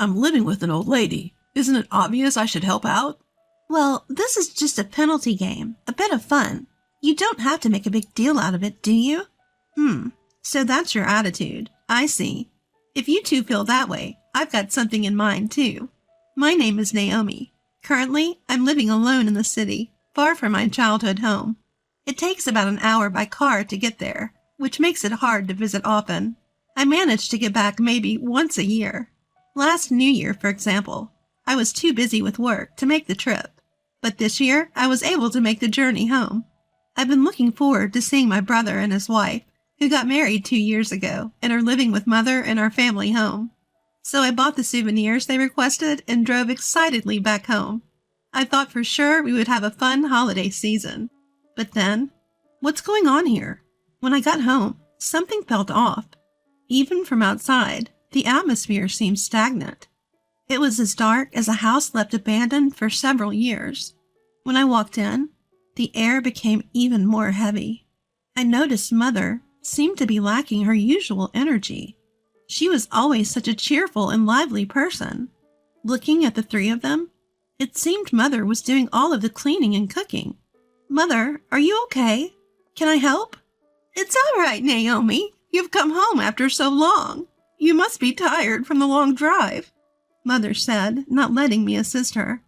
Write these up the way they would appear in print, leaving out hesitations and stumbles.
I'm living with an old lady. Isn't it obvious I should help out? Well, this is just a penalty game, a bit of fun. You don't have to make a big deal out of it, do you? So that's your attitude. I see. If you two feel that way, I've got something in mind, too. My name is Naomi. Currently, I'm living alone in the city, far from my childhood home. It takes about an hour by car to get there, which makes it hard to visit often. I manage to get back maybe once a year. Last New Year, for example, I was too busy with work to make the trip. But this year, I was able to make the journey home. I've been looking forward to seeing my brother and his wife, who got married 2 years ago and are living with Mother and our family home. So I bought the souvenirs they requested and drove excitedly back home. I thought for sure we would have a fun holiday season. But then, what's going on here? When I got home, something felt off. Even from outside, the atmosphere seemed stagnant. It was as dark as a house left abandoned for several years. When I walked in, the air became even more heavy. I noticed Mother seemed to be lacking her usual energy. She was always such a cheerful and lively person. Looking at the three of them, it seemed Mother was doing all of the cleaning and cooking. Mother, are you okay? Can I help? It's all right, Naomi. You've come home after so long. You must be tired from the long drive, Mother said, not letting me assist her.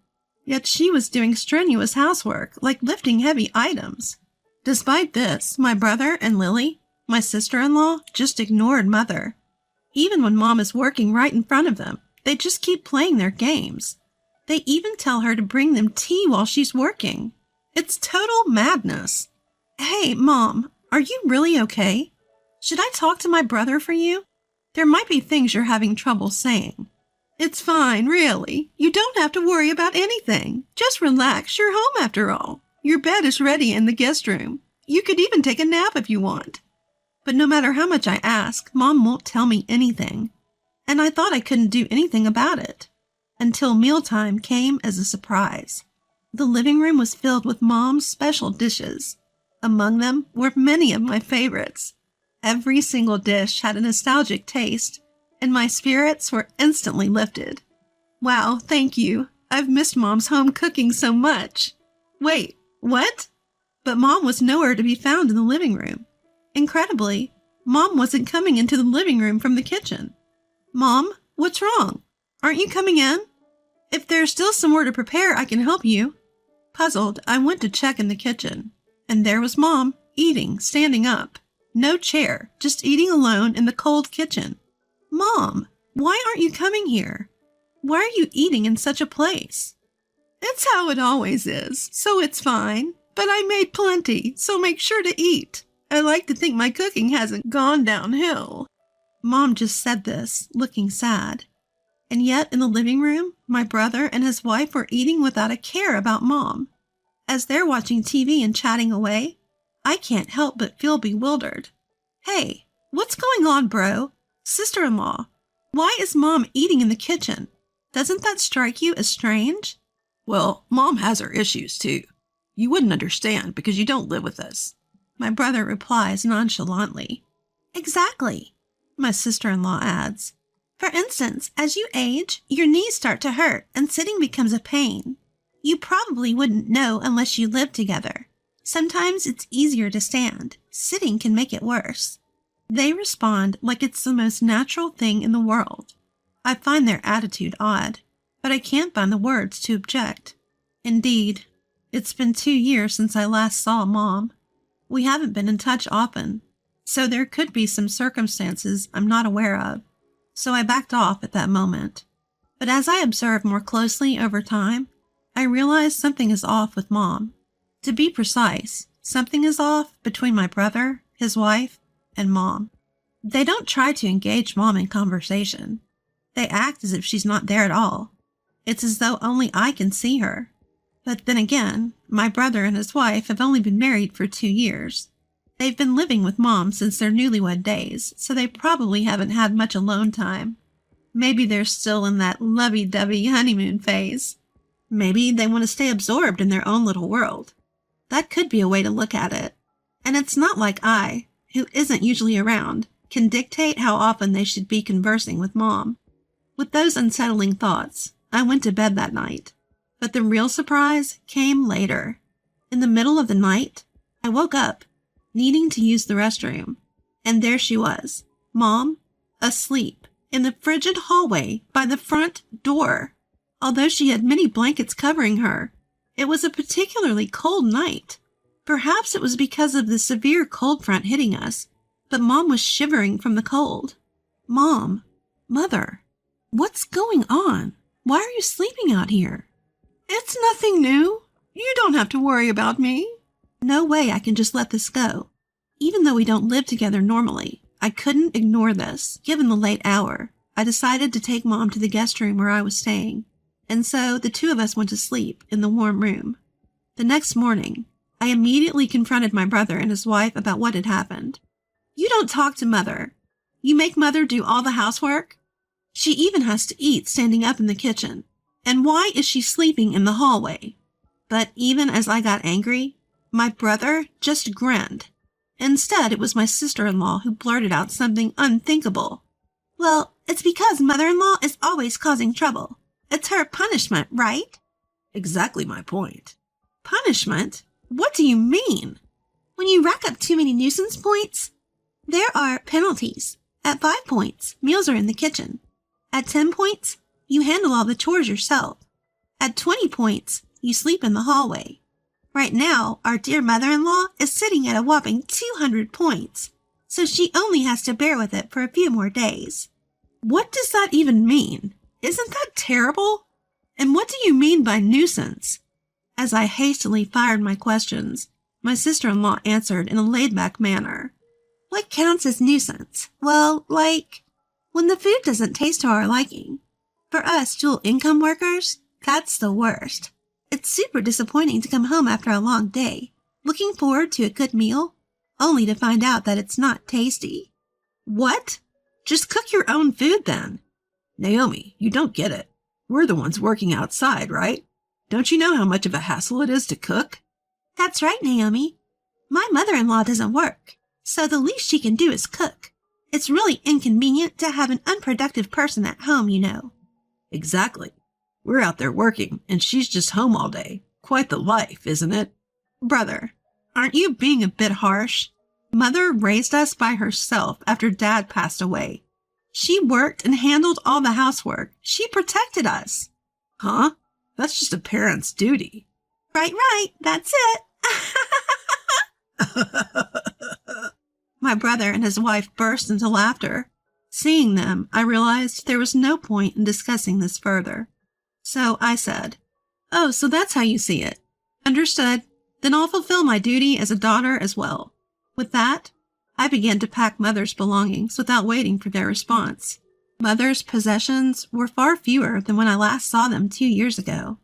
Yet she was doing strenuous housework, like lifting heavy items. Despite this, my brother and Lily, my sister-in-law, just ignored Mother. Even when Mom is working right in front of them, they just keep playing their games. They even tell her to bring them tea while she's working. It's total madness. Hey, Mom, are you really okay? Should I talk to my brother for you? There might be things you're having trouble saying. It's fine, really. You don't have to worry about anything. Just relax. You're home after all. Your bed is ready in the guest room. You could even take a nap if you want. But no matter how much I ask, Mom won't tell me anything. And I thought I couldn't do anything about it. Until mealtime came as a surprise. The living room was filled with Mom's special dishes. Among them were many of my favorites. Every single dish had a nostalgic taste, and my spirits were instantly lifted. Wow, thank you. I've missed Mom's home cooking so much. Wait, what? But Mom was nowhere to be found in the living room. Incredibly, Mom wasn't coming into the living room from the kitchen. Mom, what's wrong? Aren't you coming in? If there's still some more to prepare, I can help you. Puzzled, I went to check in the kitchen, and there was Mom, eating, standing up. No chair, just eating alone in the cold kitchen. Mom, why aren't you coming here? Why are you eating in such a place? It's how it always is, so it's fine. But I made plenty, so make sure to eat. I like to think my cooking hasn't gone downhill. Mom just said this, looking sad. And yet in the living room, my brother and his wife were eating without a care about Mom. As they're watching TV and chatting away, I can't help but feel bewildered. Hey, what's going on, bro? Sister-in-law, why is Mom eating in the kitchen? Doesn't that strike you as strange? Well, Mom has her issues, too. You wouldn't understand because you don't live with us. My brother replies nonchalantly. Exactly, my sister-in-law adds. For instance, as you age, your knees start to hurt and sitting becomes a pain. You probably wouldn't know unless you lived together. Sometimes it's easier to stand. Sitting can make it worse. They respond like it's the most natural thing in the world. I find their attitude odd, but I can't find the words to object. Indeed, it's been 2 years since I last saw Mom. We haven't been in touch often, so there could be some circumstances I'm not aware of, so I backed off at that moment. But as I observed more closely over time, I realized something is off with Mom. To be precise, something is off between my brother, his wife, and Mom. They don't try to engage Mom in conversation. They act as if she's not there at all. It's as though only I can see her. But then again, my brother and his wife have only been married for 2 years. They've been living with Mom since their newlywed days, so they probably haven't had much alone time. Maybe they're still in that lovey-dovey honeymoon phase. Maybe they want to stay absorbed in their own little world. That could be a way to look at it. And it's not like I, who isn't usually around, can dictate how often they should be conversing with Mom. With those unsettling thoughts, I went to bed that night. But the real surprise came later. In the middle of the night, I woke up, needing to use the restroom. And there she was, Mom, asleep, in the frigid hallway by the front door. Although she had many blankets covering her, it was a particularly cold night. Perhaps it was because of the severe cold front hitting us, but Mom was shivering from the cold. Mom, Mother, what's going on? Why are you sleeping out here? It's nothing new. You don't have to worry about me. No way I can just let this go. Even though we don't live together normally, I couldn't ignore this. Given the late hour, I decided to take Mom to the guest room where I was staying, and so the two of us went to sleep in the warm room. The next morning, I immediately confronted my brother and his wife about what had happened. You don't talk to Mother. You make Mother do all the housework? She even has to eat standing up in the kitchen. And why is she sleeping in the hallway? But even as I got angry, my brother just grinned. Instead, it was my sister-in-law who blurted out something unthinkable. Well, it's because Mother-in-law is always causing trouble. It's her punishment, right? Exactly my point. Punishment? What do you mean? When you rack up too many nuisance points, there are penalties. At 5 points, meals are in the kitchen. At 10 points, you handle all the chores yourself. At 20 points, you sleep in the hallway. Right now, our dear mother-in-law is sitting at a whopping 200 points, so she only has to bear with it for a few more days. What does that even mean? Isn't that terrible? And what do you mean by nuisance? As I hastily fired my questions, my sister-in-law answered in a laid-back manner. What counts as nuisance? Well, like, when the food doesn't taste to our liking. For us dual-income workers, that's the worst. It's super disappointing to come home after a long day, looking forward to a good meal, only to find out that it's not tasty. What? Just cook your own food then. Naomi, you don't get it. We're the ones working outside, right? Don't you know how much of a hassle it is to cook? That's right, Naomi. My mother-in-law doesn't work, so the least she can do is cook. It's really inconvenient to have an unproductive person at home, you know. Exactly. We're out there working, and she's just home all day. Quite the life, isn't it? Brother, aren't you being a bit harsh? Mother raised us by herself after Dad passed away. She worked and handled all the housework. She protected us. Huh? That's just a parent's duty. Right, that's it. My brother and his wife burst into laughter. Seeing them, I realized there was no point in discussing this further. So I said, "Oh, so that's how you see it. Understood. Then I'll fulfill my duty as a daughter as well." With that, I began to pack Mother's belongings without waiting for their response. Mother's possessions were far fewer than when I last saw them 2 years ago.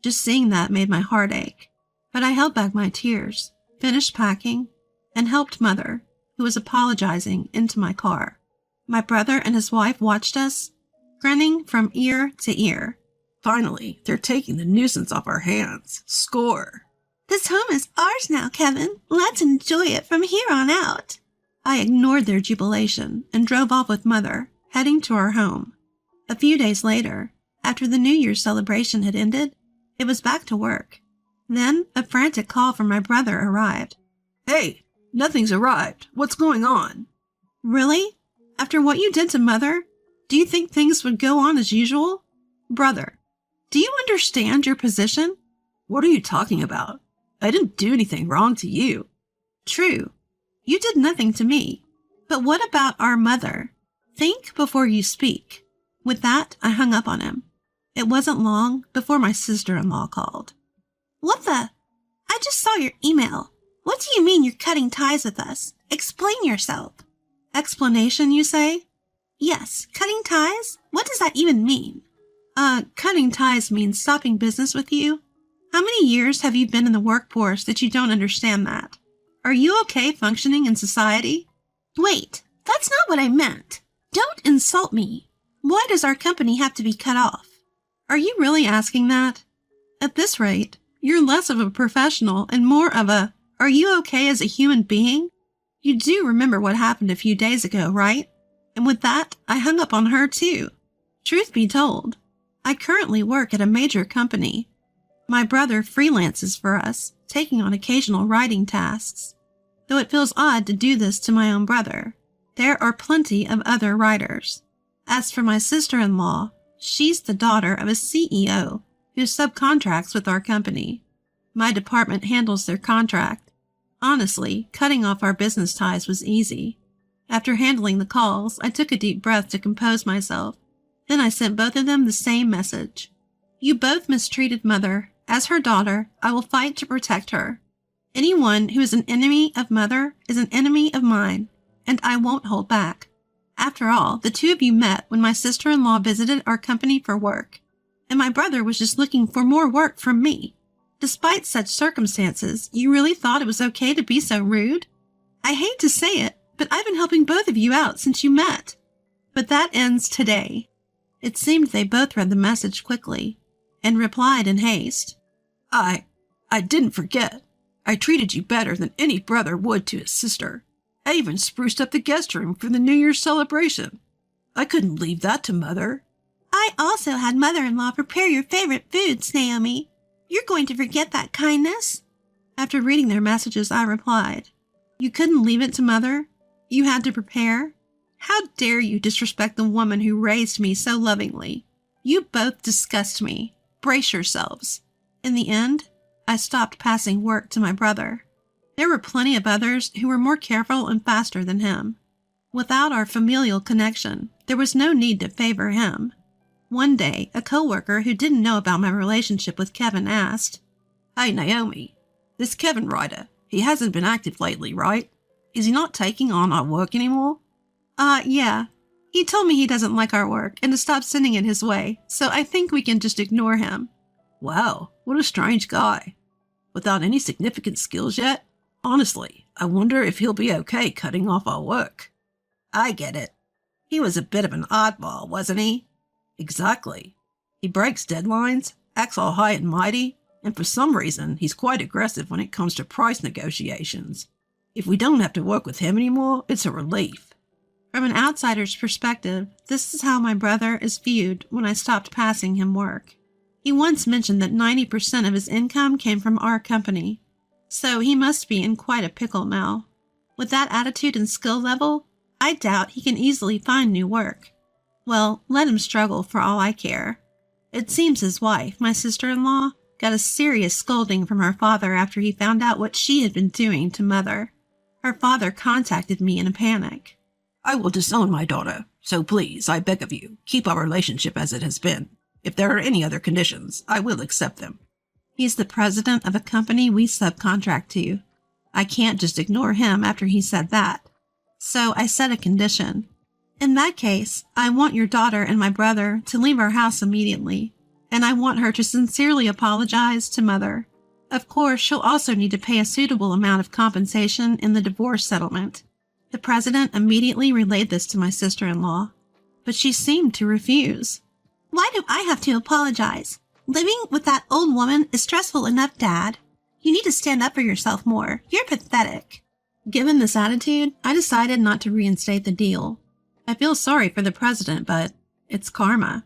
Just seeing that made my heart ache. But I held back my tears, finished packing, and helped Mother, who was apologizing, into my car. My brother and his wife watched us, grinning from ear to ear. Finally, they're taking the nuisance off our hands. Score. This home is ours now, Kevin. Let's enjoy it from here on out. I ignored their jubilation and drove off with Mother, heading to our home. A few days later, after the New Year's celebration had ended, it was back to work. Then a frantic call from my brother arrived. Hey, nothing's arrived. What's going on? Really? After what you did to Mother, do you think things would go on as usual? Brother, do you understand your position? What are you talking about? I didn't do anything wrong to you. True. You did nothing to me. But what about our mother? Think before you speak. With that, I hung up on him. It wasn't long before my sister-in-law called. What the? I just saw your email. What do you mean you're cutting ties with us? Explain yourself. Explanation, you say? Yes, cutting ties? What does that even mean? Cutting ties means stopping business with you. How many years have you been in the workforce that you don't understand that? Are you okay functioning in society? Wait, that's not what I meant. Don't insult me. Why does our company have to be cut off? Are you really asking that? At this rate, you're less of a professional and more of a, are you okay as a human being? You do remember what happened a few days ago, right? And with that, I hung up on her too. Truth be told, I currently work at a major company. My brother freelances for us, taking on occasional writing tasks. Though it feels odd to do this to my own brother, there are plenty of other writers. As for my sister-in-law, she's the daughter of a CEO who subcontracts with our company. My department handles their contract. Honestly, cutting off our business ties was easy. After handling the calls, I took a deep breath to compose myself. Then I sent both of them the same message. You both mistreated Mother. As her daughter, I will fight to protect her. Anyone who is an enemy of Mother is an enemy of mine, and I won't hold back. After all, the two of you met when my sister-in-law visited our company for work, and my brother was just looking for more work from me. Despite such circumstances, you really thought it was okay to be so rude? I hate to say it, but I've been helping both of you out since you met. But that ends today. It seemed they both read the message quickly and replied in haste. I didn't forget. I treated you better than any brother would to his sister. I even spruced up the guest room for the New Year's celebration. I couldn't leave that to Mother. I also had Mother-in-law prepare your favorite foods, Naomi. You're going to forget that kindness? After reading their messages, I replied, You couldn't leave it to Mother? You had to prepare? How dare you disrespect the woman who raised me so lovingly? You both disgust me. Brace yourselves. In the end, I stopped passing work to my brother. There were plenty of others who were more careful and faster than him. Without our familial connection, there was no need to favor him. One day, a coworker who didn't know about my relationship with Kevin asked, Hey, Naomi, this Kevin writer, he hasn't been active lately, right? Is he not taking on our work anymore? Yeah. He told me he doesn't like our work and to stop sending it his way, so I think we can just ignore him. Wow, what a strange guy. Without any significant skills yet? Honestly, I wonder if he'll be okay cutting off our work. I get it. He was a bit of an oddball, wasn't he? Exactly. He breaks deadlines, acts all high and mighty, and for some reason, he's quite aggressive when it comes to price negotiations. If we don't have to work with him anymore, it's a relief. From an outsider's perspective, this is how my brother is viewed when I stopped passing him work. He once mentioned that 90% of his income came from our company, so he must be in quite a pickle now. With that attitude and skill level, I doubt he can easily find new work. Well, let him struggle for all I care. It seems his wife, my sister-in-law, got a serious scolding from her father after he found out what she had been doing to Mother. Her father contacted me in a panic. I will disown my daughter, so please, I beg of you, keep our relationship as it has been. If there are any other conditions, I will accept them. He's the president of a company we subcontract to. I can't just ignore him after he said that. So I set a condition. In that case, I want your daughter and my brother to leave our house immediately, and I want her to sincerely apologize to Mother. Of course, she'll also need to pay a suitable amount of compensation in the divorce settlement. The president immediately relayed this to my sister-in-law, but she seemed to refuse. Why do I have to apologize? Living with that old woman is stressful enough, Dad. You need to stand up for yourself more. You're pathetic. Given this attitude, I decided not to reinstate the deal. I feel sorry for the president, but it's karma.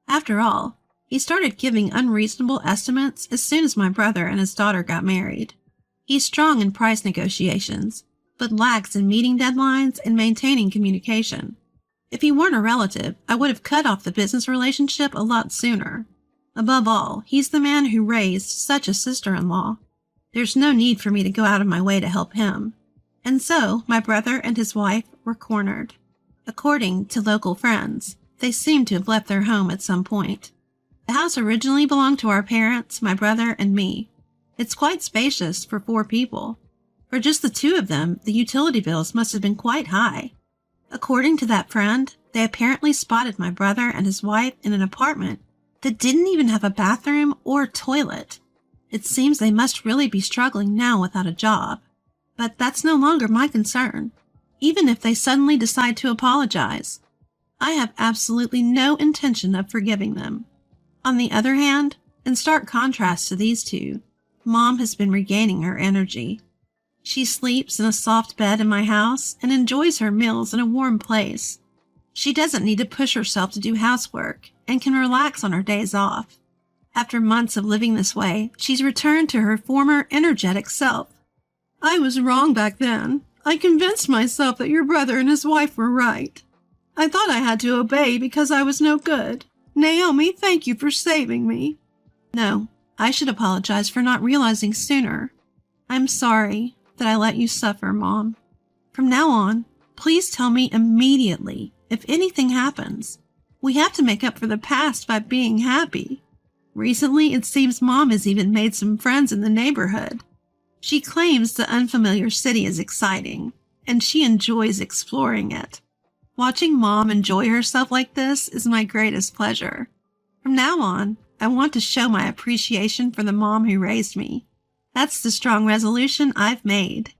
After all, he started giving unreasonable estimates as soon as my brother and his daughter got married. He's strong in price negotiations, but lacks in meeting deadlines and maintaining communication. If he weren't a relative, I would have cut off the business relationship a lot sooner. Above all, he's the man who raised such a sister-in-law. There's no need for me to go out of my way to help him. And so, my brother and his wife were cornered. According to local friends, they seem to have left their home at some point. The house originally belonged to our parents, my brother, and me. It's quite spacious for 4 people. For just the 2 of them, the utility bills must have been quite high. According to that friend, they apparently spotted my brother and his wife in an apartment that didn't even have a bathroom or toilet. It seems they must really be struggling now without a job. But that's no longer my concern, even if they suddenly decide to apologize. I have absolutely no intention of forgiving them. On the other hand, in stark contrast to these 2, Mom has been regaining her energy. She sleeps in a soft bed in my house and enjoys her meals in a warm place. She doesn't need to push herself to do housework and can relax on her days off. After months of living this way, she's returned to her former energetic self. I was wrong back then. I convinced myself that your brother and his wife were right. I thought I had to obey because I was no good. Naomi, thank you for saving me. No, I should apologize for not realizing sooner. I'm sorry that I let you suffer, Mom. From now on, please tell me immediately if anything happens. We have to make up for the past by being happy. Recently, it seems Mom has even made some friends in the neighborhood. She claims the unfamiliar city is exciting, and she enjoys exploring it. Watching Mom enjoy herself like this is my greatest pleasure. From now on, I want to show my appreciation for the mom who raised me. That's the strong resolution I've made.